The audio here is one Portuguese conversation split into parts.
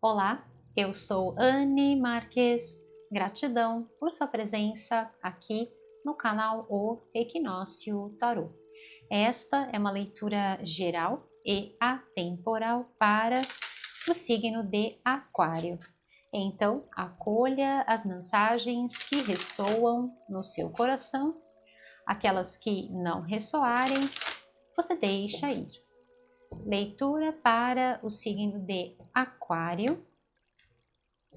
Olá, eu sou Anne Marques. Gratidão por sua presença aqui no canal O Equinócio Tarô. Esta é uma leitura geral e atemporal para o signo de Aquário. Então, acolha as mensagens que ressoam no seu coração, aquelas que não ressoarem, você deixa ir. Leitura para o signo de Aquário.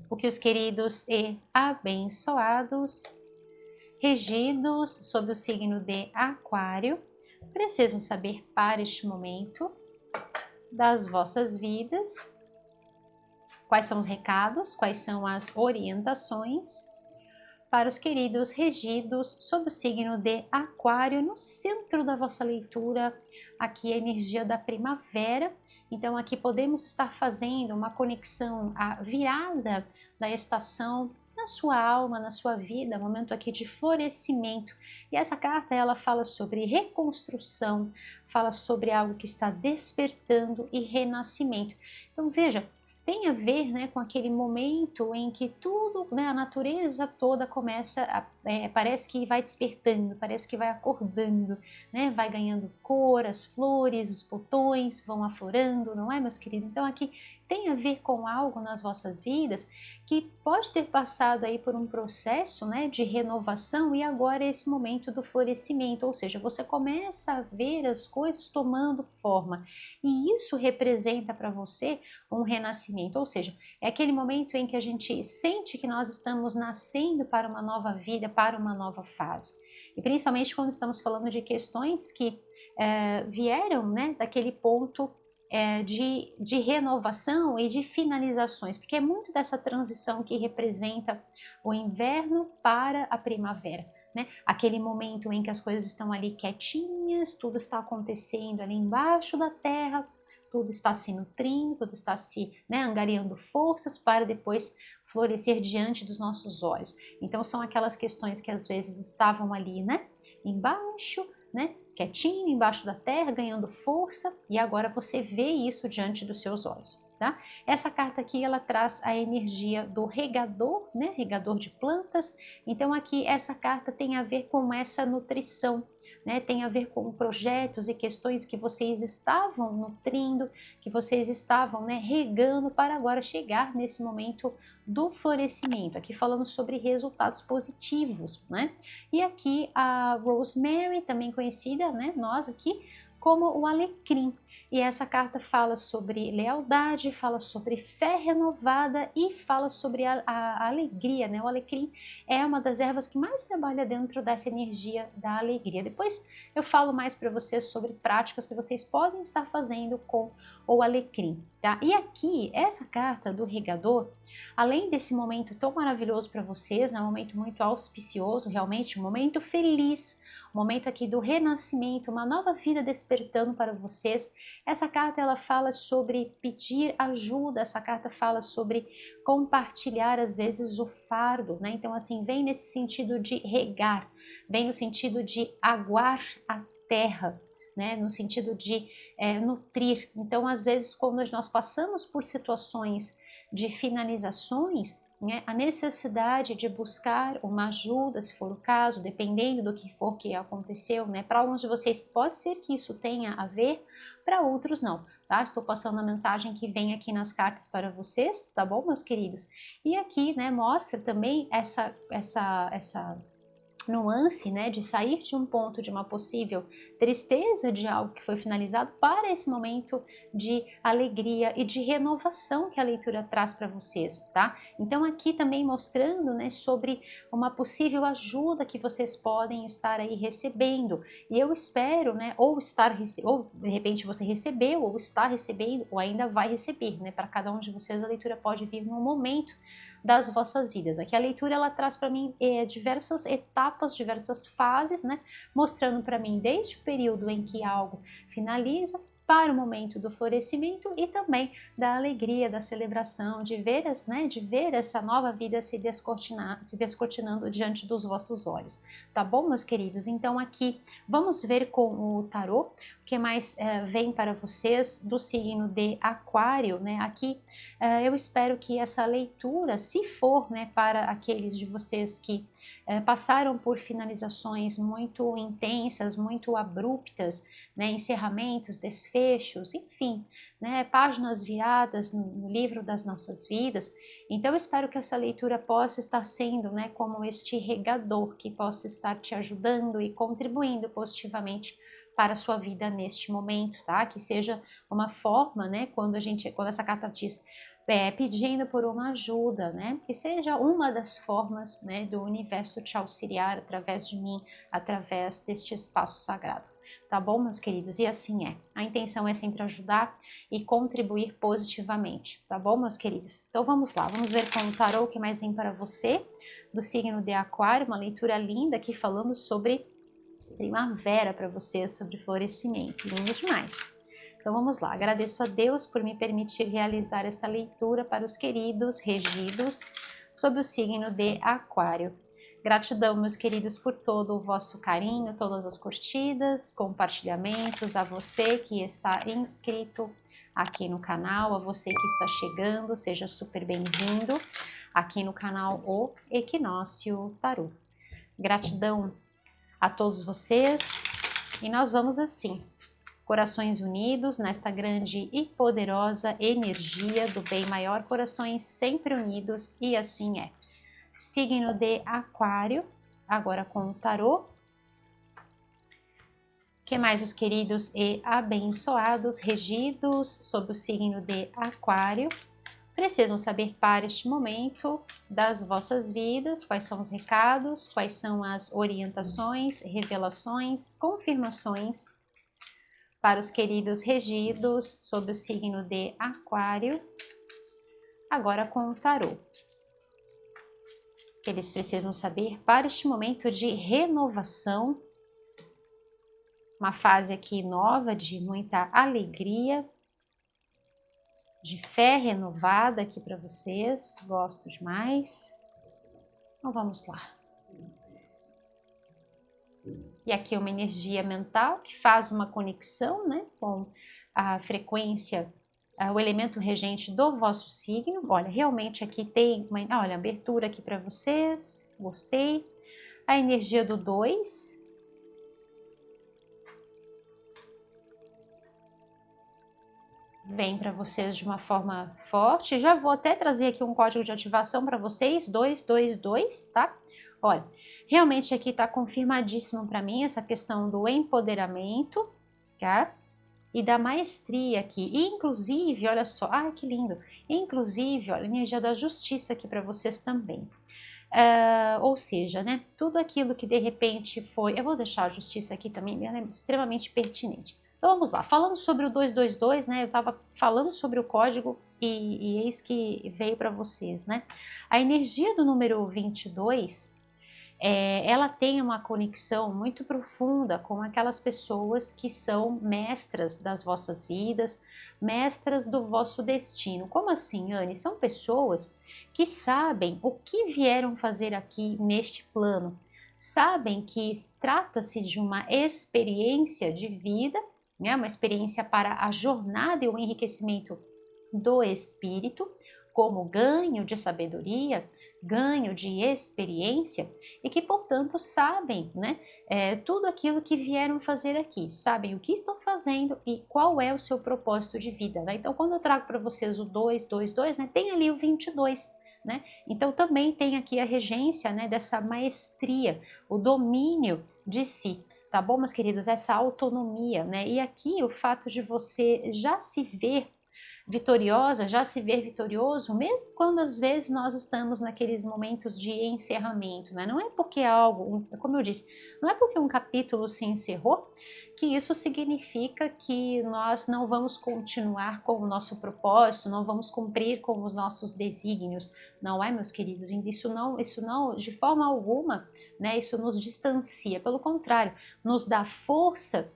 O que os queridos e abençoados, regidos sob o signo de Aquário, precisam saber para este momento das vossas vidas. Quais são os recados, quais são as orientações para os queridos regidos sob o signo de Aquário, no centro da vossa leitura, aqui a energia da primavera. Então aqui podemos estar fazendo uma conexão, a virada da estação na sua alma, na sua vida, momento aqui de florescimento. E essa carta ela fala sobre reconstrução, fala sobre algo que está despertando e renascimento. Então veja, tem a ver, né, com aquele momento em que tudo, né, a natureza toda começa parece que vai despertando, parece que vai acordando, né, vai ganhando cor, as flores, os botões vão aflorando, não é, meus queridos? Então aqui tem a ver com algo nas vossas vidas que pode ter passado aí por um processo, né, de renovação e agora é esse momento do florescimento, ou seja, você começa a ver as coisas tomando forma e isso representa para você um renascimento, ou seja, é aquele momento em que a gente sente que nós estamos nascendo para uma nova vida, para uma nova fase. E principalmente quando estamos falando de questões que vieram, né, daquele ponto de renovação e de finalizações, porque é muito dessa transição que representa o inverno para a primavera. Né? Aquele momento em que as coisas estão ali quietinhas, tudo está acontecendo ali embaixo da terra, tudo está se nutrindo, tudo está se angariando forças para depois florescer diante dos nossos olhos. Então são aquelas questões que às vezes estavam ali, né, embaixo, né, quietinho, embaixo da terra, ganhando força, e agora você vê isso diante dos seus olhos. Tá? Essa carta aqui ela traz a energia do regador, né, regador de plantas. Então aqui essa carta tem a ver com essa nutrição, né, tem a ver com projetos e questões que vocês estavam nutrindo, que vocês estavam, né, regando para agora chegar nesse momento do florescimento. Aqui falando sobre resultados positivos, né? E aqui a Rosemary, também conhecida, né, nós aqui, como o alecrim. E essa carta fala sobre lealdade, fala sobre fé renovada e fala sobre a alegria, né? O alecrim é uma das ervas que mais trabalha dentro dessa energia da alegria. Depois eu falo mais para vocês sobre práticas que vocês podem estar fazendo com o alecrim, tá? E aqui, essa carta do regador, além desse momento tão maravilhoso para vocês, né? Um momento muito auspicioso, realmente um momento feliz, um momento aqui do renascimento, uma nova vida despertando para vocês. Essa carta ela fala sobre pedir ajuda, essa carta fala sobre compartilhar às vezes o fardo, né? Então assim, vem nesse sentido de regar, vem no sentido de aguar a terra, né? No sentido de nutrir. Então às vezes quando nós passamos por situações de finalizações, né, a necessidade de buscar uma ajuda, se for o caso, dependendo do que for que aconteceu, né? Para alguns de vocês pode ser que isso tenha a ver, para outros não, tá? Estou passando a mensagem que vem aqui nas cartas para vocês, tá bom, meus queridos? E aqui, né, mostra também essa nuance, né, de sair de um ponto de uma possível tristeza de algo que foi finalizado para esse momento de alegria e de renovação que a leitura traz para vocês, tá? Então aqui também mostrando, né, sobre uma possível ajuda que vocês podem estar aí recebendo. E eu espero, né, ou de repente você recebeu, ou está recebendo, ou ainda vai receber, né? Para cada um de vocês a leitura pode vir num momento das vossas vidas. Aqui a leitura ela traz para mim diversas etapas, diversas fases, né? Mostrando para mim desde o período em que algo finaliza para o momento do florescimento e também da alegria, da celebração, de ver, de ver essa nova vida se descortinando diante dos vossos olhos, tá bom, meus queridos? Então aqui vamos ver com o tarô o que mais vem para vocês do signo de Aquário, né? Aqui eu espero que essa leitura, se for, né, para aqueles de vocês que passaram por finalizações muito intensas, muito abruptas, né, encerramentos, desfechos, enfim, né, páginas viradas no livro das nossas vidas. Então eu espero que essa leitura possa estar sendo, né, como este regador que possa estar te ajudando e contribuindo positivamente para a sua vida neste momento, tá? Que seja uma forma, né, quando essa carta diz pedindo por uma ajuda, né? Que seja uma das formas, né, do universo te auxiliar através de mim, através deste espaço sagrado. Tá bom, meus queridos? E assim é. A intenção é sempre ajudar e contribuir positivamente, tá bom, meus queridos? Então vamos lá, vamos ver com o tarô o que mais vem para você, do signo de Aquário, uma leitura linda aqui falando sobre primavera para você, sobre florescimento. Lindo demais. Então vamos lá, agradeço a Deus por me permitir realizar esta leitura para os queridos regidos sob o signo de Aquário. Gratidão, meus queridos, por todo o vosso carinho, todas as curtidas, compartilhamentos, a você que está inscrito aqui no canal, a você que está chegando, seja super bem-vindo aqui no canal O Equinócio Tarô. Gratidão a todos vocês e nós vamos assim, corações unidos nesta grande e poderosa energia do bem maior, corações sempre unidos e assim é. Signo de Aquário, agora com o tarô. Que mais os queridos e abençoados regidos sob o signo de Aquário precisam saber para este momento das vossas vidas, quais são os recados, quais são as orientações, revelações, confirmações para os queridos regidos sob o signo de Aquário, agora com o tarô. Que eles precisam saber para este momento de renovação, uma fase aqui nova de muita alegria, de fé renovada aqui para vocês, gosto demais. Então vamos lá. E aqui uma energia mental que faz uma conexão, né, com a frequência, o elemento regente do vosso signo. Olha, realmente aqui tem uma, olha, abertura aqui para vocês, gostei. A energia do 2. Vem para vocês de uma forma forte. Já vou até trazer aqui um código de ativação para vocês, 222, tá? Olha, realmente aqui tá confirmadíssimo para mim essa questão do empoderamento, tá? E da maestria aqui, e inclusive, olha só, ai que lindo, inclusive, olha, energia da justiça aqui para vocês também. Ou seja, né, tudo aquilo que de repente foi, eu vou deixar a justiça aqui também, ela é extremamente pertinente. Então vamos lá, falando sobre o 222, né, eu estava falando sobre o código e eis que veio para vocês, né. A energia do número 22, ela tem uma conexão muito profunda com aquelas pessoas que são mestras das vossas vidas, mestras do vosso destino. Como assim, Anne? São pessoas que sabem o que vieram fazer aqui neste plano, sabem que trata-se de uma experiência de vida, né? Uma experiência para a jornada e o enriquecimento do espírito, como ganho de sabedoria, ganho de experiência, e que, portanto, sabem, né, tudo aquilo que vieram fazer aqui, sabem o que estão fazendo e qual é o seu propósito de vida, né? Então, quando eu trago para vocês o 222, né, tem ali o 22, né? Então, também tem aqui a regência, né, dessa maestria, o domínio de si. Tá bom, meus queridos? Essa autonomia, né? E aqui o fato de você já se ver vitoriosa, já se ver vitorioso, mesmo quando às vezes nós estamos naqueles momentos de encerramento, né? Não é porque algo, como eu disse, não é porque um capítulo se encerrou que isso significa que nós não vamos continuar com o nosso propósito, não vamos cumprir com os nossos desígnios, não é, meus queridos? Isso não, de forma alguma, né? Isso nos distancia, pelo contrário, nos dá força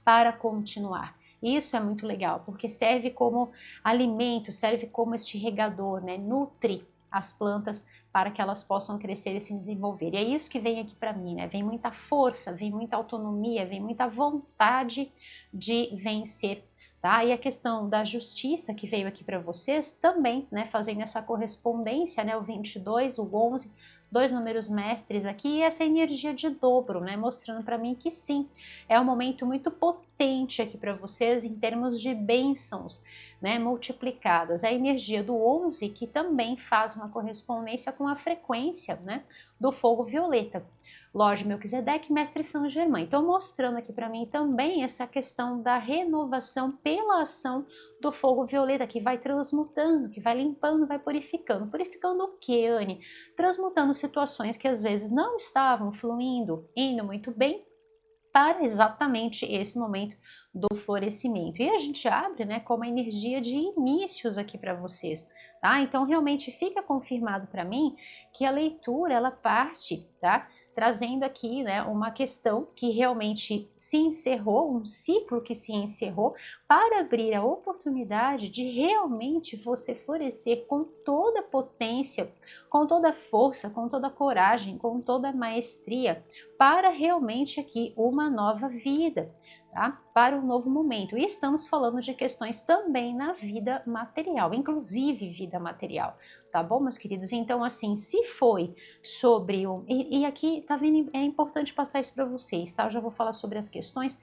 para continuar. Isso é muito legal, porque serve como alimento, serve como este regador, né? Nutre as plantas para que elas possam crescer e se desenvolver. E é isso que vem aqui para mim, né? Vem muita força, vem muita autonomia, vem muita vontade de vencer. Tá? E a questão da justiça que veio aqui para vocês também, né, fazendo essa correspondência, né, o 22, o 11, dois números mestres aqui, e essa energia de dobro, né, mostrando para mim que sim, é um momento muito potente aqui para vocês em termos de bênçãos, né, multiplicadas. A energia do 11 que também faz uma correspondência com a frequência, né, do fogo violeta. Lorde Melquisedeque, Mestre São Germain. Então, mostrando aqui para mim também essa questão da renovação pela ação do fogo violeta, que vai transmutando, que vai limpando, vai purificando. Purificando o quê, Anne? Transmutando situações que às vezes não estavam fluindo, indo muito bem, para exatamente esse momento do florescimento. E a gente abre, né, com uma energia de inícios aqui para vocês, tá? Então, realmente fica confirmado para mim que a leitura, ela parte, tá? Trazendo aqui, né, uma questão que realmente se encerrou, um ciclo que se encerrou, para abrir a oportunidade de realmente você florescer com toda a potência, com toda a força, com toda a coragem, com toda a maestria, para realmente aqui uma nova vida, tá? Para um novo momento. E estamos falando de questões também na vida material, inclusive vida material. Tá bom, meus queridos? Então, assim, se foi sobre o... E aqui, tá vendo? É importante passar isso para vocês, tá? Eu já vou falar sobre as questões.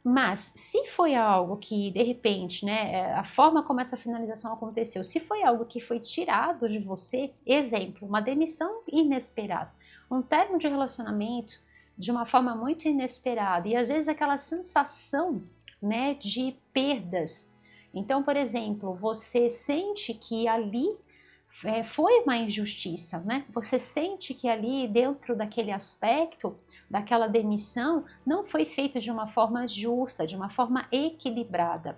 Mas, se foi algo que, de repente, né, a forma como essa finalização aconteceu, se foi algo que foi tirado de você, exemplo, uma demissão inesperada, um término de relacionamento de uma forma muito inesperada, e às vezes aquela sensação, né, de perdas. Então, por exemplo, você sente que ali foi uma injustiça, né? Você sente que ali dentro daquele aspecto, daquela demissão, não foi feito de uma forma justa, de uma forma equilibrada.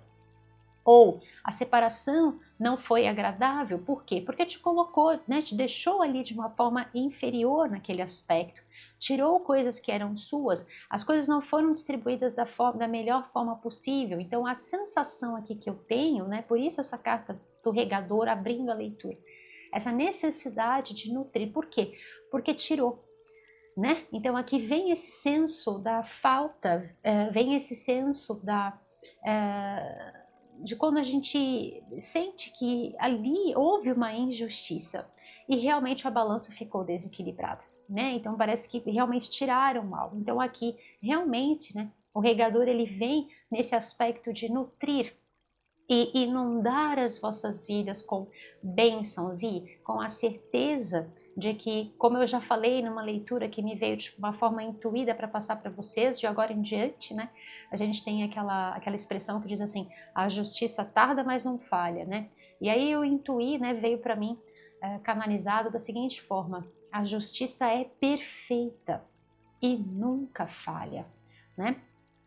Ou a separação não foi agradável, por quê? Porque te colocou, né, te deixou ali de uma forma inferior naquele aspecto, tirou coisas que eram suas, as coisas não foram distribuídas da melhor forma possível. Então a sensação aqui que eu tenho, né, por isso essa carta do regador abrindo a leitura, essa necessidade de nutrir. Por quê? Porque tirou, né? Então aqui vem esse senso da falta, vem esse senso de quando a gente sente que ali houve uma injustiça e realmente a balança ficou desequilibrada, né? Então parece que realmente tiraram mal. Então aqui realmente, né, o regador ele vem nesse aspecto de nutrir e inundar as vossas vidas com bênçãos e com a certeza de que, como eu já falei numa leitura que me veio de uma forma intuída para passar para vocês, de agora em diante, né? A gente tem aquela expressão que diz assim, a justiça tarda, mas não falha, né? E aí eu intuí, né, veio para mim canalizado da seguinte forma, a justiça é perfeita e nunca falha, né?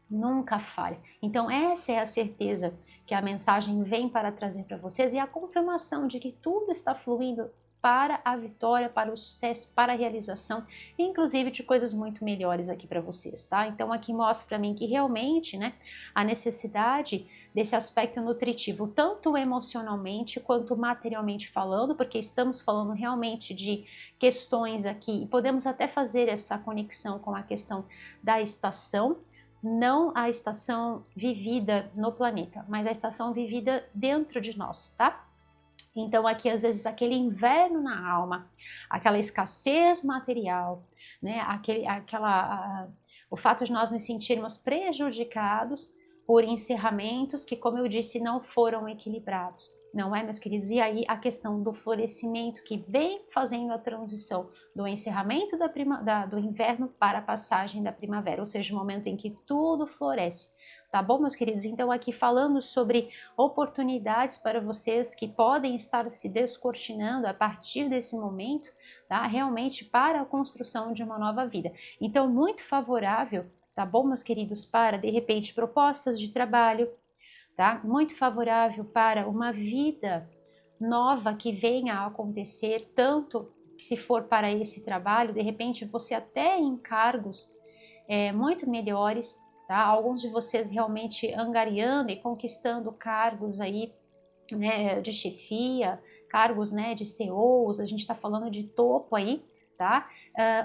Nunca falha. Então essa é a certeza que a mensagem vem para trazer para vocês e a confirmação de que tudo está fluindo para a vitória, para o sucesso, para a realização, inclusive de coisas muito melhores aqui para vocês, tá? Então aqui mostra para mim que realmente, né, a necessidade desse aspecto nutritivo, tanto emocionalmente quanto materialmente falando, porque estamos falando realmente de questões aqui, e podemos até fazer essa conexão com a questão da estação, não a estação vivida no planeta, mas a estação vivida dentro de nós, tá? Então aqui às vezes aquele inverno na alma, aquela escassez material, né? O fato de nós nos sentirmos prejudicados por encerramentos que, como eu disse, não foram equilibrados. Não é, meus queridos? E aí a questão do florescimento que vem fazendo a transição do encerramento do inverno para a passagem da primavera, ou seja, o momento em que tudo floresce. Tá bom, meus queridos? Então aqui falando sobre oportunidades para vocês que podem estar se descortinando a partir desse momento, tá? Realmente para a construção de uma nova vida. Então muito favorável, tá bom, meus queridos, para de repente propostas de trabalho, tá? Muito favorável para uma vida nova que venha a acontecer, tanto se for para esse trabalho, de repente você até em cargos muito melhores, tá? Alguns de vocês realmente angariando e conquistando cargos aí, né, de chefia, cargos, né, de CEOs, a gente está falando de topo aí, tá?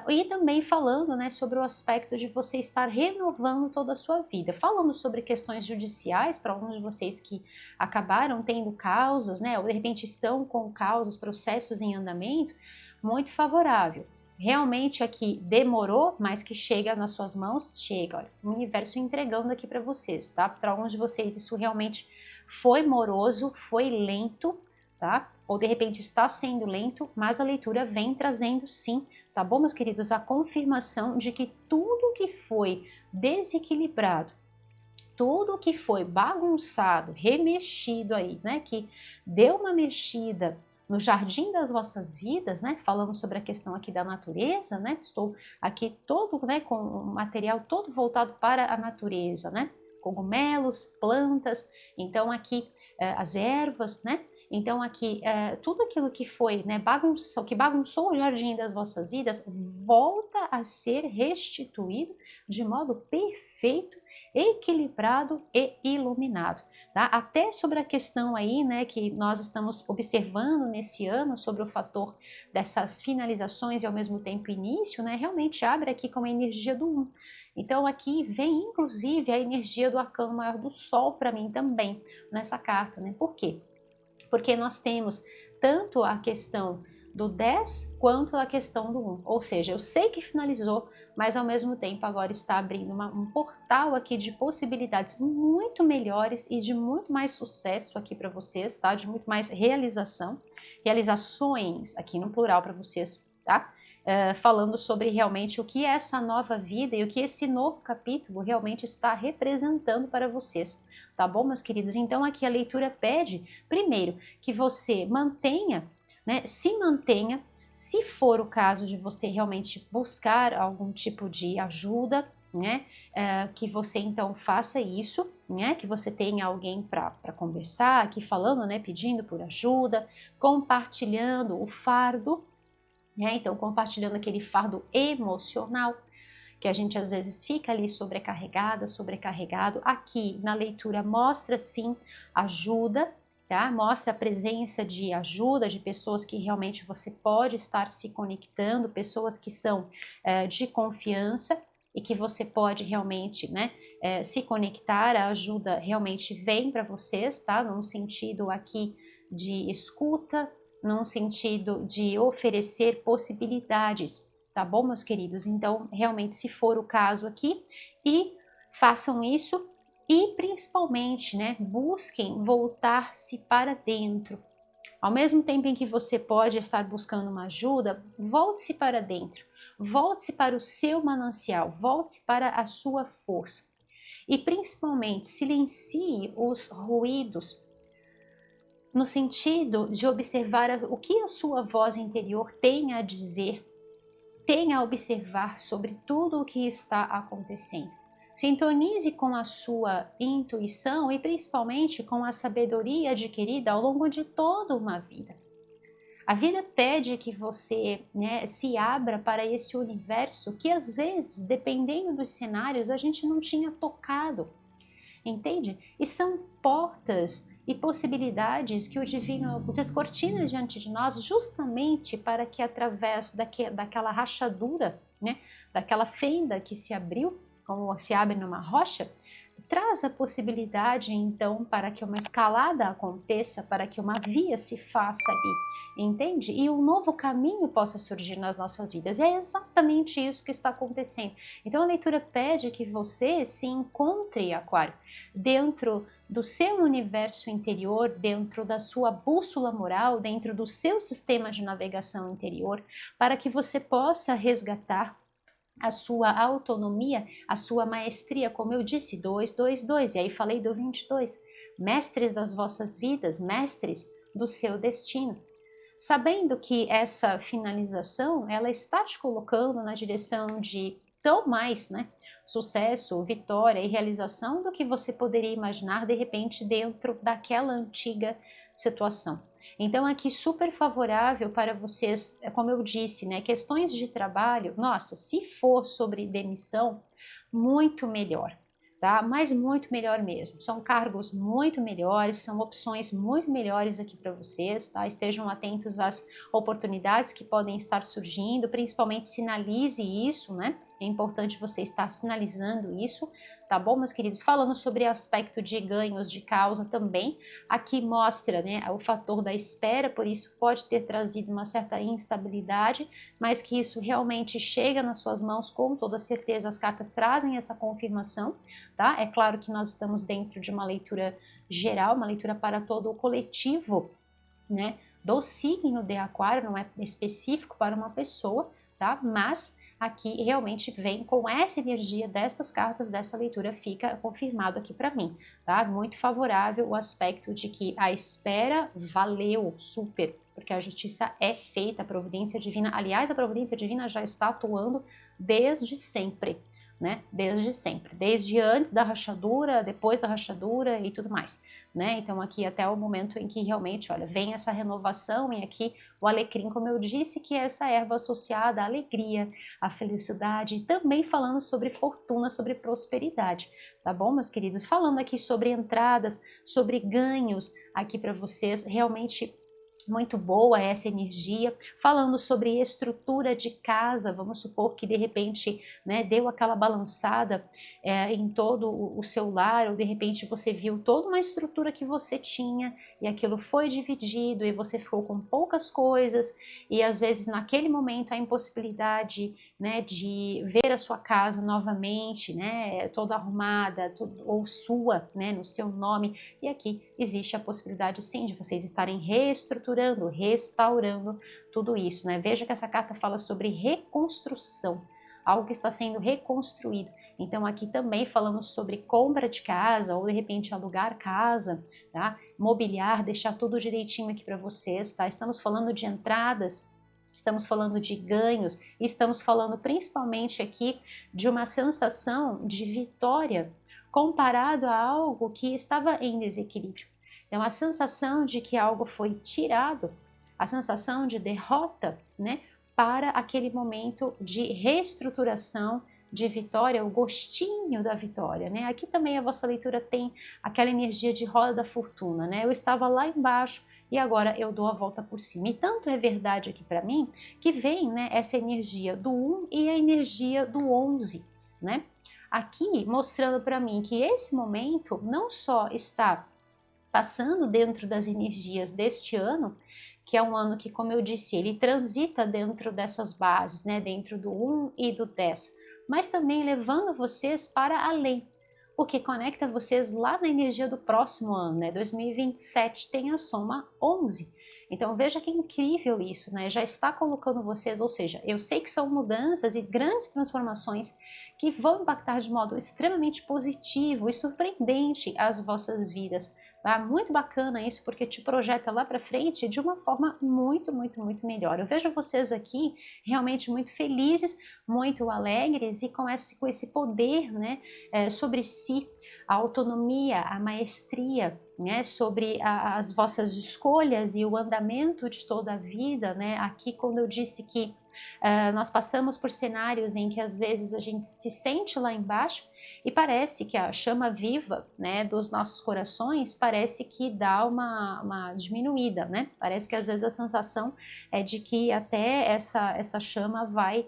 E também falando, né, sobre o aspecto de você estar renovando toda a sua vida. Falando sobre questões judiciais, para alguns de vocês que acabaram tendo causas, né, ou de repente estão com causas, processos em andamento, muito favorável. Realmente aqui demorou, mas que chega nas suas mãos, chega, olha, o universo entregando aqui para vocês, tá? Para alguns de vocês isso realmente foi moroso, foi lento, tá? Ou de repente está sendo lento, mas a leitura vem trazendo sim, tá bom, meus queridos? A confirmação de que tudo que foi desequilibrado, tudo que foi bagunçado, remexido aí, né? Que deu uma mexida no jardim das vossas vidas, né? Falamos sobre a questão aqui da natureza, né? Estou aqui todo, né, com o material todo voltado para a natureza, né? Cogumelos, plantas, então aqui as ervas, né? Então aqui tudo aquilo que foi, né, que bagunçou o jardim das vossas vidas volta a ser restituído de modo perfeito, equilibrado e iluminado, tá? Até sobre a questão aí, né, que nós estamos observando nesse ano sobre o fator dessas finalizações e ao mesmo tempo início, né, realmente abre aqui com a energia do 1. Então aqui vem inclusive a energia do arcano maior do Sol para mim também nessa carta, né? Por quê? Porque nós temos tanto a questão do 10 quanto a questão do 1. Ou seja, eu sei que finalizou, mas ao mesmo tempo agora está abrindo um portal aqui de possibilidades muito melhores e de muito mais sucesso aqui para vocês, tá? De muito mais realizações aqui no plural para vocês, tá? Falando sobre realmente o que é essa nova vida e o que esse novo capítulo realmente está representando para vocês, tá bom, meus queridos? Então aqui a leitura pede, primeiro, que você mantenha, né, se mantenha, se for o caso de você realmente buscar algum tipo de ajuda, né, que você então faça isso, né, que você tenha alguém para conversar, aqui falando, né, pedindo por ajuda, compartilhando o fardo, né, então compartilhando aquele fardo emocional, que a gente às vezes fica ali sobrecarregada, sobrecarregado. Aqui na leitura mostra sim ajuda, tá? Mostra a presença de ajuda de pessoas que realmente você pode estar se conectando, pessoas que são de confiança e que você pode realmente, né, se conectar. A ajuda realmente vem para vocês, tá? Num sentido aqui de escuta, num sentido de oferecer possibilidades, tá bom, meus queridos? Então, realmente, se for o caso aqui, e façam isso e principalmente, né, busquem voltar-se para dentro. Ao mesmo tempo em que você pode estar buscando uma ajuda, volte-se para dentro, volte-se para o seu manancial, volte-se para a sua força. E principalmente, silencie os ruídos no sentido de observar o que a sua voz interior tem a dizer, tem a observar sobre tudo o que está acontecendo. Sintonize com a sua intuição e principalmente com a sabedoria adquirida ao longo de toda uma vida. A vida pede que você, né, se abra para esse universo que às vezes, dependendo dos cenários, a gente não tinha tocado, entende? E são portas e possibilidades que o divino descortina diante de nós justamente para que através daquela rachadura, né, daquela fenda que se abriu, como se abre numa rocha, traz a possibilidade então para que uma escalada aconteça, para que uma via se faça ali, entende? E um novo caminho possa surgir nas nossas vidas. E é exatamente isso que está acontecendo. Então a leitura pede que você se encontre, Aquário, dentro do seu universo interior, dentro da sua bússola moral, dentro do seu sistema de navegação interior, para que você possa resgatar a sua autonomia, a sua maestria, como eu disse, 222, e aí falei do 22, mestres das vossas vidas, mestres do seu destino. Sabendo que essa finalização, ela está te colocando na direção de tão mais, né, sucesso, vitória e realização do que você poderia imaginar de repente dentro daquela antiga situação. Então aqui super favorável para vocês, como eu disse, né, questões de trabalho, nossa, se for sobre demissão, muito melhor. tá? Mas muito melhor mesmo. São cargos muito melhores, são opções muito melhores aqui para vocês, tá? Estejam atentos às oportunidades que podem estar surgindo, principalmente sinalize isso, né? É importante você estar sinalizando isso, tá bom, meus queridos? Falando sobre aspecto de ganhos de causa também, aqui mostra, né, o fator da espera, por isso pode ter trazido uma certa instabilidade, mas que isso realmente chega nas suas mãos com toda certeza, as cartas trazem essa confirmação, tá? É claro que nós estamos dentro de uma leitura geral, uma leitura para todo o coletivo, né, do signo de Aquário, não é específico para uma pessoa, tá? Mas aqui realmente vem com essa energia destas cartas, dessa leitura, fica confirmado aqui para mim, tá? Muito favorável o aspecto de que a espera valeu super, porque a justiça é feita, a providência divina, aliás, a providência divina já está atuando desde sempre, né? Desde sempre, desde antes da rachadura, depois da rachadura e tudo mais, né? Então aqui até o momento em que realmente, olha, vem essa renovação e aqui o alecrim, como eu disse, que é essa erva associada à alegria, à felicidade e também falando sobre fortuna, sobre prosperidade, tá bom, meus queridos? Falando aqui sobre entradas, sobre ganhos aqui para vocês, realmente muito boa essa energia, falando sobre estrutura de casa, vamos supor que de repente, né, deu aquela balançada em todo o seu lar, ou de repente você viu toda uma estrutura que você tinha e aquilo foi dividido e você ficou com poucas coisas e às vezes naquele momento a impossibilidade, né, de ver a sua casa novamente, né, toda arrumada, ou sua, né, no seu nome, e aqui existe a possibilidade sim de vocês estarem reestruturando, restaurando tudo isso, né? Veja que essa carta fala sobre reconstrução, algo que está sendo reconstruído. Então aqui também falando sobre compra de casa ou de repente alugar casa, tá? Mobiliar, deixar tudo direitinho aqui para vocês, tá? Estamos falando de entradas, estamos falando de ganhos, e estamos falando principalmente aqui de uma sensação de vitória comparado a algo que estava em desequilíbrio. Então, a sensação de que algo foi tirado, a sensação de derrota, né, para aquele momento de reestruturação, de vitória, o gostinho da vitória, né? Aqui também a vossa leitura tem aquela energia de roda da fortuna, né? Eu estava lá embaixo e agora eu dou a volta por cima. E tanto é verdade aqui para mim que vem, né, essa energia do 1 e a energia do 11, né? Aqui mostrando para mim que esse momento não só está passando dentro das energias deste ano, que é um ano que, como eu disse, ele transita dentro dessas bases, né, dentro do 1 e do 10, mas também levando vocês para além, o que conecta vocês lá na energia do próximo ano, né, 2027 tem a soma 11. Então veja que incrível isso, né? Já está colocando vocês, ou seja, eu sei que são mudanças e grandes transformações que vão impactar de modo extremamente positivo e surpreendente as vossas vidas. Tá? Muito bacana isso, porque te projeta lá para frente de uma forma muito, muito, muito melhor. Eu vejo vocês aqui realmente muito felizes, muito alegres e com esse poder, né, sobre si, a autonomia, a maestria, né, sobre as vossas escolhas e o andamento de toda a vida, né? Aqui quando eu disse que nós passamos por cenários em que às vezes a gente se sente lá embaixo e parece que a chama viva, né, dos nossos corações parece que dá uma diminuída, né? Parece que às vezes a sensação é de que até essa chama vai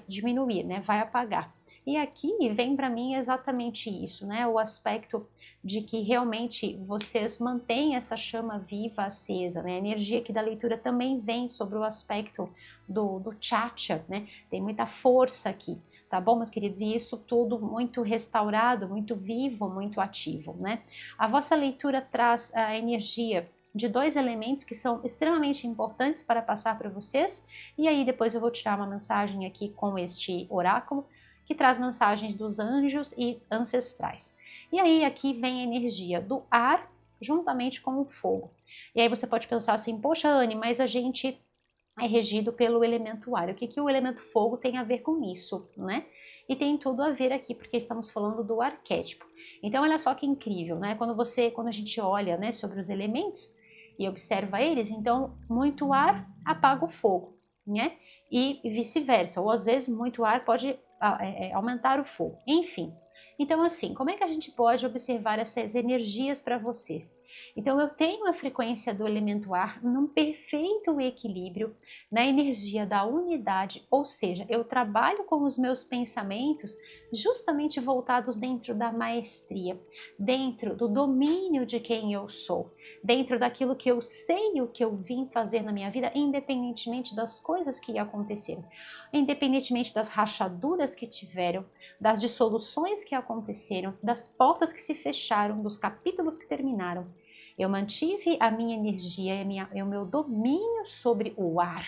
diminuir, né? Vai apagar. E aqui vem para mim exatamente isso, né? O aspecto de que realmente vocês mantêm essa chama viva acesa, né? A energia aqui da leitura também vem sobre o aspecto do Chacha, né? Tem muita força aqui, tá bom, meus queridos? E isso tudo muito restaurado, muito vivo, muito ativo, né? A vossa leitura traz a energia de dois elementos que são extremamente importantes para passar para vocês, e aí depois eu vou tirar uma mensagem aqui com este oráculo, que traz mensagens dos anjos e ancestrais. E aí aqui vem a energia do ar juntamente com o fogo. E aí você pode pensar assim, poxa Anne, mas a gente é regido pelo elemento ar. O que o elemento fogo tem a ver com isso, né? E tem tudo a ver aqui, porque estamos falando do arquétipo. Então olha só que incrível, né? Quando a gente olha, né, sobre os elementos e observa eles, então muito ar apaga o fogo, né? E vice-versa, ou às vezes muito ar pode aumentar o fogo. Enfim, Então, assim, como é que a gente pode observar essas energias para vocês? Então, eu tenho a frequência do elemento ar num perfeito equilíbrio, na energia da unidade, ou seja, eu trabalho com os meus pensamentos justamente voltados dentro da maestria, dentro do domínio de quem eu sou, dentro daquilo que eu sei o que eu vim fazer na minha vida, independentemente das coisas que aconteceram, independentemente das rachaduras que tiveram, das dissoluções que aconteceram, das portas que se fecharam, dos capítulos que terminaram. Eu mantive a minha energia e o meu domínio sobre o ar,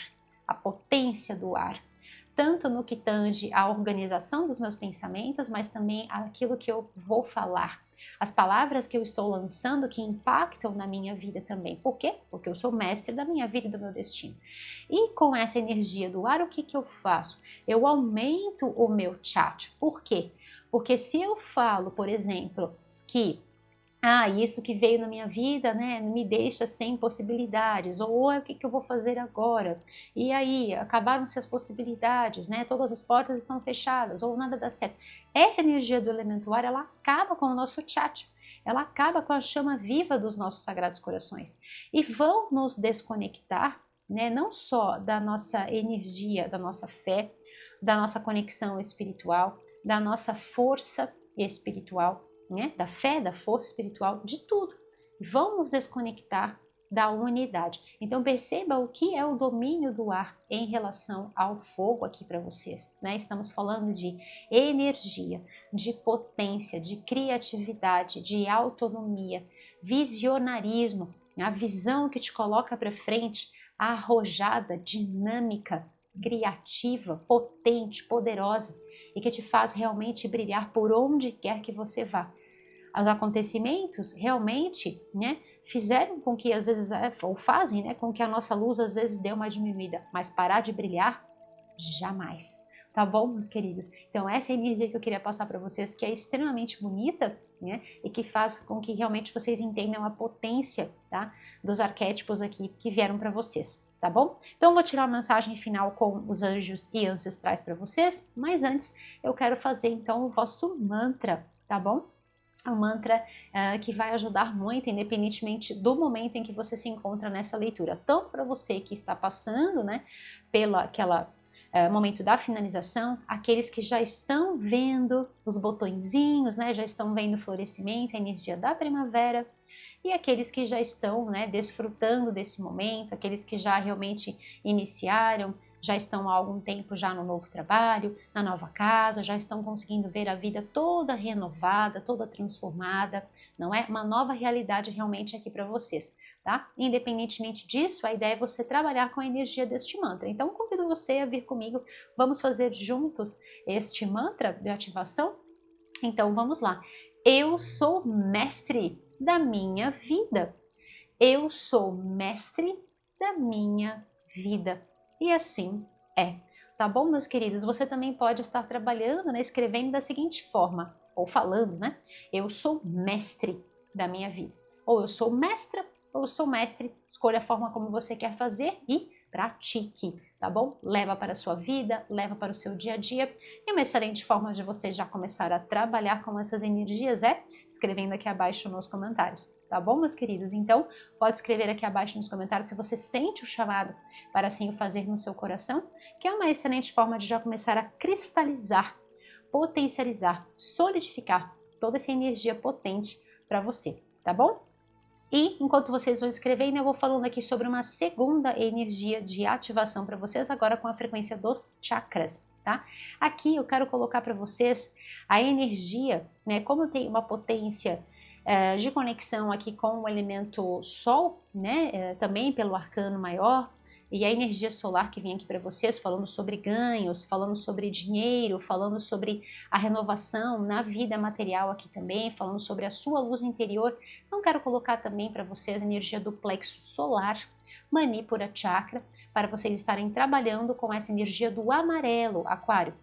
a potência do ar, tanto no que tange à organização dos meus pensamentos, mas também aquilo que eu vou falar, as palavras que eu estou lançando que impactam na minha vida também. Por quê? Porque eu sou mestre da minha vida e do meu destino. E com essa energia do ar, o que eu faço? Eu aumento o meu chat. Por quê? Porque se eu falo, por exemplo, que isso que veio na minha vida, né, me deixa sem possibilidades, ou o que eu vou fazer agora? E aí, acabaram-se as possibilidades, né, todas as portas estão fechadas, ou nada dá certo. Essa energia do elemento ar, ela acaba com o nosso chat, ela acaba com a chama viva dos nossos sagrados corações, e vão nos desconectar, né, não só da nossa energia, da nossa fé, da nossa conexão espiritual, da nossa força espiritual, né, da fé, da força espiritual, de tudo. Vão nos desconectar da unidade. Então perceba o que é o domínio do ar em relação ao fogo aqui para vocês, né? Estamos falando de energia, de potência, de criatividade, de autonomia, visionarismo, a visão que te coloca para frente, arrojada, dinâmica, criativa, potente, poderosa e que te faz realmente brilhar por onde quer que você vá. Os acontecimentos realmente, né, fizeram com que às vezes, ou fazem, né, com que a nossa luz às vezes dê uma diminuída, mas parar de brilhar, jamais. Tá bom, meus queridos? Então essa é a energia que eu queria passar para vocês, que é extremamente bonita, né, e que faz com que realmente vocês entendam a potência, tá, dos arquétipos aqui que vieram para vocês. Tá bom? Então eu vou tirar a mensagem final com os anjos e ancestrais para vocês, mas antes eu quero fazer então o vosso mantra, tá bom? Um mantra que vai ajudar muito, independentemente do momento em que você se encontra nessa leitura, tanto para você que está passando, né, pelo momento da finalização, aqueles que já estão vendo os botõezinhos, né, já estão vendo o florescimento, a energia da primavera, e aqueles que já estão, né, desfrutando desse momento, aqueles que já realmente iniciaram, já estão há algum tempo já no novo trabalho, na nova casa, já estão conseguindo ver a vida toda renovada, toda transformada, não é? Uma nova realidade realmente aqui para vocês, tá? Independentemente disso, a ideia é você trabalhar com a energia deste mantra. Então, convido você a vir comigo, vamos fazer juntos este mantra de ativação? Então, vamos lá. Eu sou mestre da minha vida. Eu sou mestre da minha vida. E assim é. Tá bom, meus queridos? Você também pode estar trabalhando, né, escrevendo da seguinte forma, ou falando, né? Eu sou mestre da minha vida. Ou eu sou mestra, ou eu sou mestre. Escolha a forma como você quer fazer e pratique, tá bom? Leva para a sua vida, leva para o seu dia a dia. E uma excelente forma de você já começar a trabalhar com essas energias é escrevendo aqui abaixo nos comentários. Tá bom, meus queridos? Então, pode escrever aqui abaixo nos comentários se você sente o chamado para assim o fazer no seu coração, que é uma excelente forma de já começar a cristalizar, potencializar, solidificar toda essa energia potente para você, tá bom? E enquanto vocês vão escrevendo, eu vou falando aqui sobre uma segunda energia de ativação para vocês, agora com a frequência dos chakras, tá? Aqui eu quero colocar para vocês a energia, né? Como tem uma potência de conexão aqui com o elemento Sol, né? Também pelo arcano maior, e a energia solar que vem aqui para vocês, falando sobre ganhos, falando sobre dinheiro, falando sobre a renovação na vida material aqui também, falando sobre a sua luz interior. Então quero colocar também para vocês a energia do plexo solar, Manipura Chakra, para vocês estarem trabalhando com essa energia do amarelo, Aquário,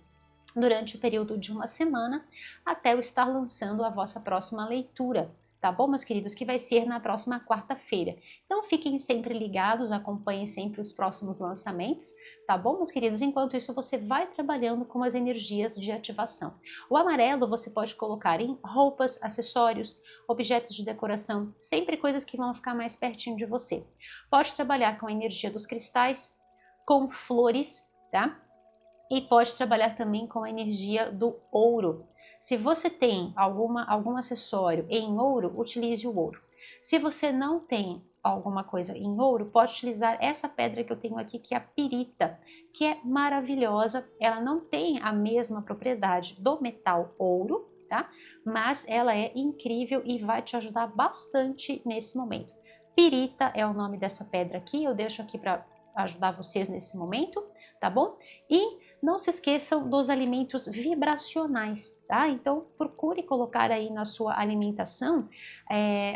durante o período de uma semana, até eu estar lançando a vossa próxima leitura, tá bom, meus queridos? Que vai ser na próxima quarta-feira. Então fiquem sempre ligados, acompanhem sempre os próximos lançamentos, tá bom, meus queridos? Enquanto isso, você vai trabalhando com as energias de ativação. O amarelo você pode colocar em roupas, acessórios, objetos de decoração, sempre coisas que vão ficar mais pertinho de você. Pode trabalhar com a energia dos cristais, com flores, tá? E pode trabalhar também com a energia do ouro. Se você tem algum acessório em ouro, utilize o ouro. Se você não tem alguma coisa em ouro, pode utilizar essa pedra que eu tenho aqui, que é a pirita, que é maravilhosa. Ela não tem a mesma propriedade do metal ouro, tá? Mas ela é incrível e vai te ajudar bastante nesse momento. Pirita é o nome dessa pedra aqui, eu deixo aqui para ajudar vocês nesse momento, tá bom? E não se esqueçam dos alimentos vibracionais, tá? Então procure colocar aí na sua alimentação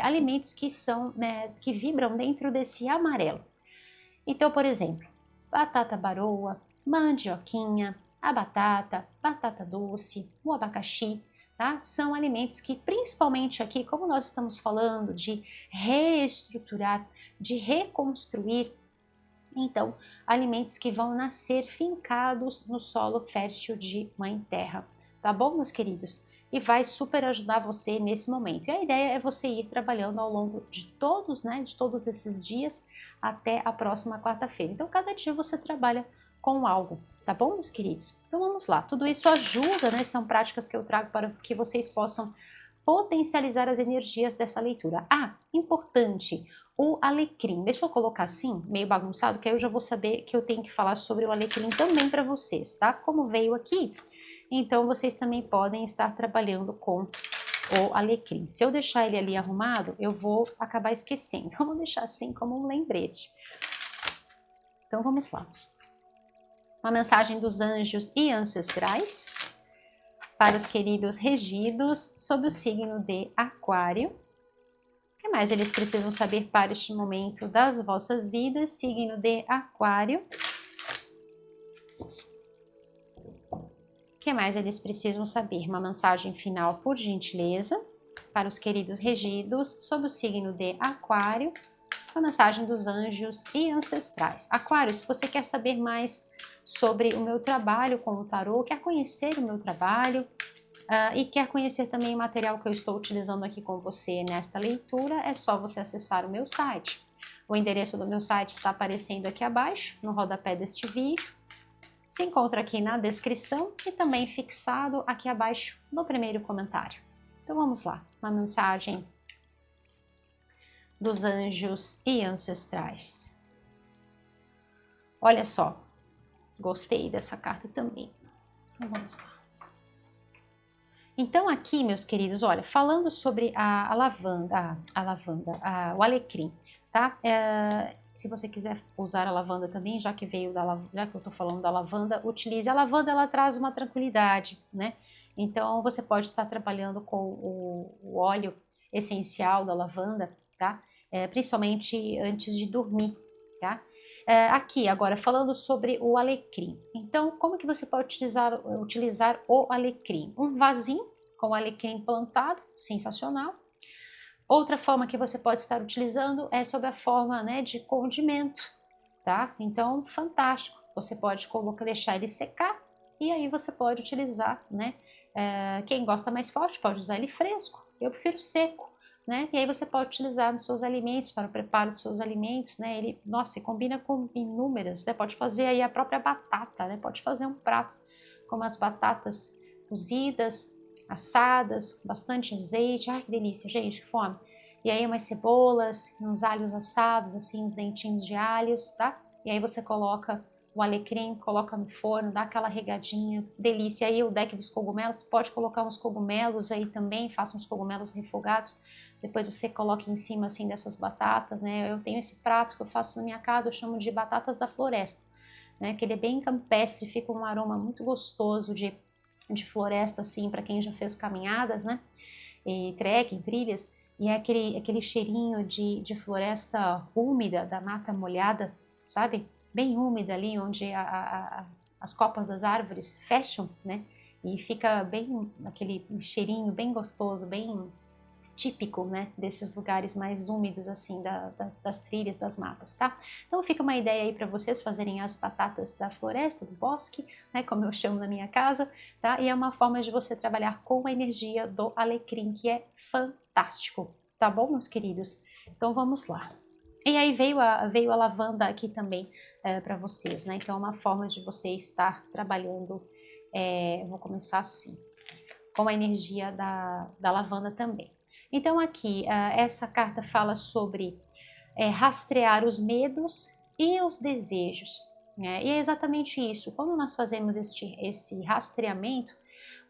alimentos que são, né, que vibram dentro desse amarelo. Então, por exemplo, batata baroa, mandioquinha, a batata doce, o abacaxi, tá? São alimentos que, principalmente aqui, como nós estamos falando de reestruturar, de reconstruir, então, alimentos que vão nascer fincados no solo fértil de Mãe Terra, tá bom, meus queridos? E vai super ajudar você nesse momento. E a ideia é você ir trabalhando ao longo de todos, né, de todos esses dias até a próxima quarta-feira. Então, cada dia você trabalha com algo, tá bom, meus queridos? Então, vamos lá. Tudo isso ajuda, né? São práticas que eu trago para que vocês possam potencializar as energias dessa leitura. Ah, importante, o alecrim. Deixa eu colocar assim, meio bagunçado, que aí eu já vou saber que eu tenho que falar sobre o alecrim também para vocês, tá? Como veio aqui, então vocês também podem estar trabalhando com o alecrim. Se eu deixar ele ali arrumado, eu vou acabar esquecendo. Vamos deixar assim como um lembrete. Então vamos lá. Uma mensagem dos anjos e ancestrais para os queridos regidos sob o signo de Aquário. O que mais eles precisam saber para este momento das vossas vidas, signo de Aquário? O que mais eles precisam saber? Uma mensagem final, por gentileza, para os queridos regidos sob o signo de Aquário. A mensagem dos anjos e ancestrais. Aquário, se você quer saber mais sobre o meu trabalho com o tarô, quer conhecer o meu trabalho e quer conhecer também o material que eu estou utilizando aqui com você nesta leitura, é só você acessar o meu site. O endereço do meu site está aparecendo aqui abaixo, no rodapé deste vídeo. Se encontra aqui na descrição e também fixado aqui abaixo no primeiro comentário. Então vamos lá, uma mensagem dos anjos e ancestrais. Olha só, gostei dessa carta também. Então vamos lá. Então aqui, meus queridos, olha, falando sobre a lavanda, o alecrim, tá? Se você quiser usar a lavanda também, já que eu tô falando da lavanda, utilize. A lavanda, ela traz uma tranquilidade, né? Então você pode estar trabalhando com o óleo essencial da lavanda, tá? Principalmente antes de dormir, tá? Aqui, agora, falando sobre o alecrim. Então, como que você pode utilizar o alecrim? Um vasinho com alecrim plantado, sensacional. Outra forma que você pode estar utilizando é sob a forma, né, de condimento, tá? Então, fantástico. Você pode deixar ele secar e aí você pode utilizar, né? Quem gosta mais forte pode usar ele fresco. Eu prefiro seco. Né? E aí você pode utilizar nos seus alimentos, para o preparo dos seus alimentos, né? Ele, nossa, combina com inúmeras, né? Pode fazer aí a própria batata, né? Pode fazer um prato com as batatas cozidas, assadas, bastante azeite. Ai, que delícia, gente, que fome. E aí umas cebolas, uns alhos assados, assim, uns dentinhos de alhos, tá? E aí você coloca o alecrim, coloca no forno, dá aquela regadinha, delícia. Aí o deck dos cogumelos, pode colocar uns cogumelos aí também, faça uns cogumelos refogados. Depois você coloca em cima assim dessas batatas, né? Eu tenho esse prato que eu faço na minha casa, eu chamo de batatas da floresta, né? Que ele é bem campestre, fica um aroma muito gostoso de floresta, assim, para quem já fez caminhadas, né? E trekking, trilhas, e é aquele cheirinho de floresta úmida, da mata molhada, sabe? Bem úmida ali, onde as copas das árvores fecham, né? E fica bem aquele cheirinho bem gostoso, bem típico, né, desses lugares mais úmidos, assim, das trilhas, das matas, tá? Então fica uma ideia aí para vocês fazerem as batatas da floresta, do bosque, né, como eu chamo na minha casa, tá? E é uma forma de você trabalhar com a energia do alecrim, que é fantástico, tá bom, meus queridos? Então vamos lá. E aí veio a lavanda aqui também para vocês, né? Então é uma forma de você estar trabalhando, vou começar assim, com a energia da lavanda também. Então aqui, essa carta fala sobre rastrear os medos e os desejos, né? E é exatamente isso. Quando nós fazemos esse rastreamento,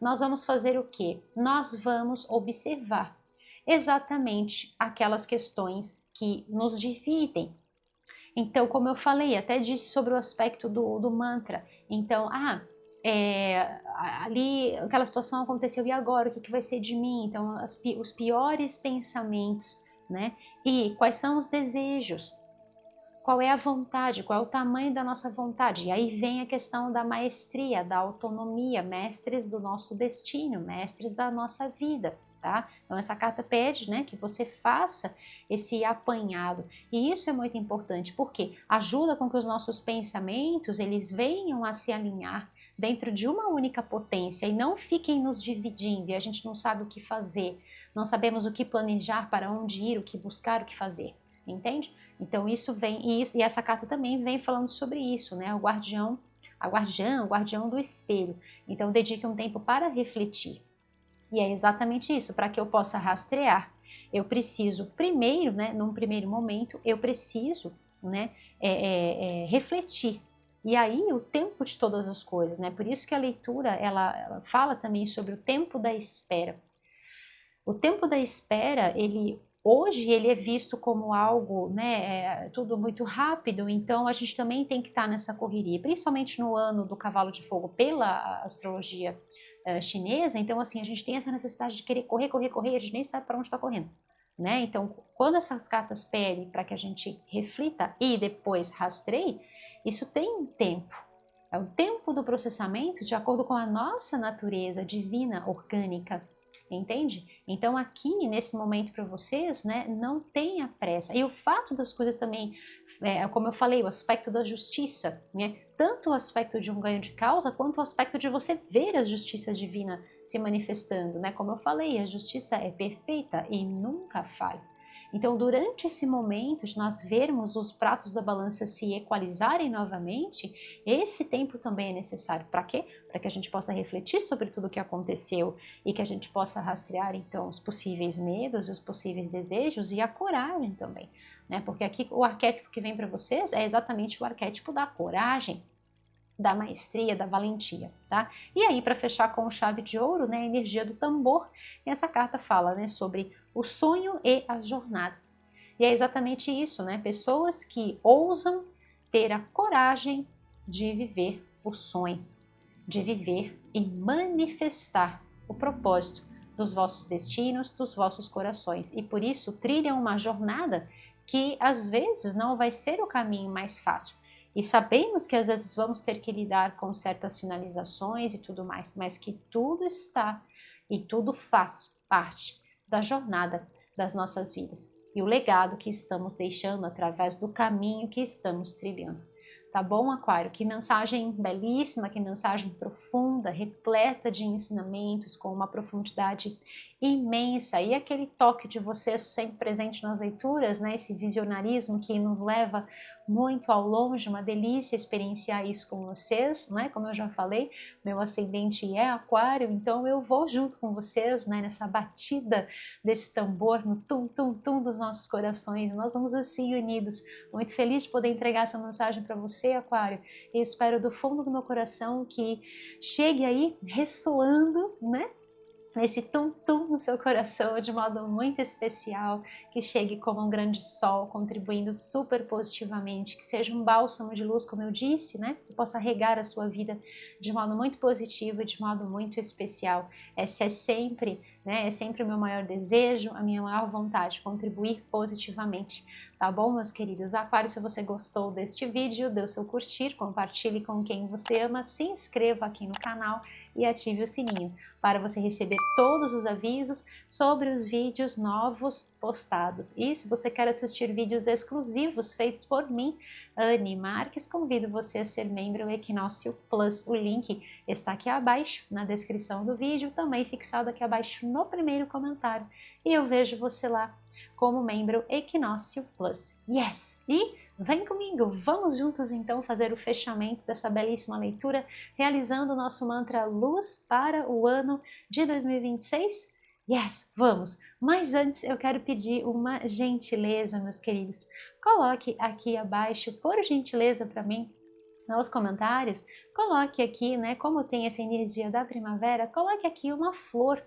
nós vamos fazer o quê? Nós vamos observar exatamente aquelas questões que nos dividem. Então, como eu falei, até disse sobre o aspecto do mantra. Então, ali aquela situação aconteceu e agora? O que vai ser de mim? Então, os piores pensamentos, né? E quais são os desejos? Qual é a vontade? Qual é o tamanho da nossa vontade? E aí vem a questão da maestria, da autonomia, mestres do nosso destino, mestres da nossa vida. Tá? Então essa carta pede, né, que você faça esse apanhado, e isso é muito importante porque ajuda com que os nossos pensamentos eles venham a se alinhar dentro de uma única potência e não fiquem nos dividindo e a gente não sabe o que fazer, não sabemos o que planejar, para onde ir, o que buscar, o que fazer, entende? Então isso vem, e essa carta também vem falando sobre isso, né, o guardião, o guardião do espelho. Então dedique um tempo para refletir. E é exatamente isso, para que eu possa rastrear, eu preciso primeiro, né, num primeiro momento, eu preciso, né, refletir. E aí o tempo de todas as coisas, né, por isso que a leitura, ela fala também sobre o tempo da espera. O tempo da espera, hoje ele é visto como algo, né, tudo muito rápido, então a gente também tem que estar nessa correria, principalmente no ano do cavalo de fogo pela astrologia chinesa, então assim, a gente tem essa necessidade de querer correr, correr, correr, a gente nem sabe para onde está correndo, né? Então, quando essas cartas pedem para que a gente reflita e depois rastreie, isso tem um tempo. É o tempo do processamento de acordo com a nossa natureza divina, orgânica, entende? Então aqui, nesse momento para vocês, né, não tenha pressa. E o fato das coisas também, como eu falei, o aspecto da justiça, né? Tanto o aspecto de um ganho de causa, quanto o aspecto de você ver a justiça divina se manifestando, né? Como eu falei, a justiça é perfeita e nunca falha. Então, durante esse momento de nós vermos os pratos da balança se equalizarem novamente, esse tempo também é necessário. Para quê? Para que a gente possa refletir sobre tudo o que aconteceu e que a gente possa rastrear, então, os possíveis medos, os possíveis desejos e a coragem também, né? Porque aqui o arquétipo que vem para vocês é exatamente o arquétipo da coragem, da maestria, da valentia, tá? E aí, para fechar com chave de ouro, né, a energia do tambor, e essa carta fala, né, sobre o sonho e a jornada. E é exatamente isso, né? Pessoas que ousam ter a coragem de viver o sonho, de viver e manifestar o propósito dos vossos destinos, dos vossos corações. E por isso trilham uma jornada que às vezes não vai ser o caminho mais fácil. E sabemos que às vezes vamos ter que lidar com certas finalizações e tudo mais, mas que tudo está e tudo faz parte da jornada das nossas vidas e o legado que estamos deixando através do caminho que estamos trilhando. Tá bom, Aquário? Que mensagem belíssima, que mensagem profunda, repleta de ensinamentos, com uma profundidade imensa. E aquele toque de vocês sempre presente nas leituras, né? Esse visionarismo que nos leva muito ao longe, uma delícia experienciar isso com vocês, né? Como eu já falei, meu ascendente é Aquário, então eu vou junto com vocês, né? Nessa batida desse tambor, no tum-tum-tum dos nossos corações. Nós vamos assim unidos. Muito feliz de poder entregar essa mensagem para você, Aquário, e espero do fundo do meu coração que chegue aí ressoando, né? Nesse tum-tum no seu coração de modo muito especial, que chegue como um grande sol, contribuindo super positivamente, que seja um bálsamo de luz, como eu disse, né? Que possa regar a sua vida de modo muito positivo e de modo muito especial. Essa é sempre né? É sempre o meu maior desejo, a minha maior vontade, contribuir positivamente, tá bom, meus queridos? Aquário, se você gostou deste vídeo, dê o seu curtir, compartilhe com quem você ama, se inscreva aqui no canal e ative o sininho para você receber todos os avisos sobre os vídeos novos postados. E se você quer assistir vídeos exclusivos feitos por mim, Anne Marques, convido você a ser membro Equinócio Plus. O link está aqui abaixo na descrição do vídeo, também fixado aqui abaixo no primeiro comentário. E eu vejo você lá como membro Equinócio Plus. Yes! E vem comigo, vamos juntos então fazer o fechamento dessa belíssima leitura, realizando o nosso mantra Luz para o ano de 2026? Yes, vamos! Mas antes eu quero pedir uma gentileza, meus queridos. Coloque aqui abaixo, por gentileza para mim, nos comentários, coloque aqui, né, como tem essa energia da primavera, coloque aqui uma flor.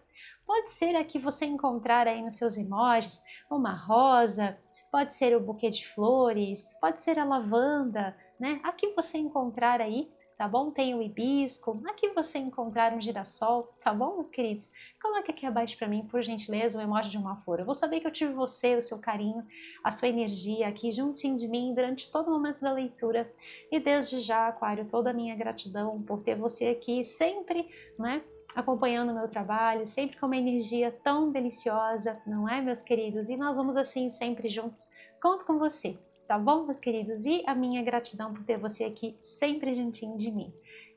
Pode ser a que você encontrar aí nos seus emojis, uma rosa, pode ser o buquê de flores, pode ser a lavanda, né? A que você encontrar aí, tá bom? Tem o hibisco, a que você encontrar um girassol, tá bom, meus queridos? Coloque aqui abaixo para mim, por gentileza, o emoji de uma flor. Eu vou saber que eu tive você, o seu carinho, a sua energia aqui juntinho de mim durante todo o momento da leitura. E desde já, Aquário, toda a minha gratidão por ter você aqui sempre, né, acompanhando o meu trabalho, sempre com uma energia tão deliciosa, não é, meus queridos? E nós vamos assim sempre juntos. Conto com você, tá bom, meus queridos? E a minha gratidão por ter você aqui sempre juntinho de mim.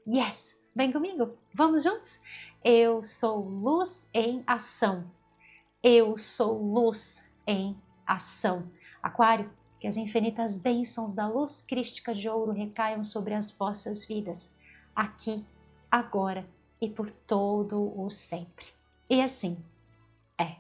Yes! Vem comigo? Vamos juntos? Eu sou luz em ação. Eu sou luz em ação. Aquário, que as infinitas bênçãos da luz crística de ouro recaiam sobre as vossas vidas, aqui, agora e por todo o sempre. E assim é.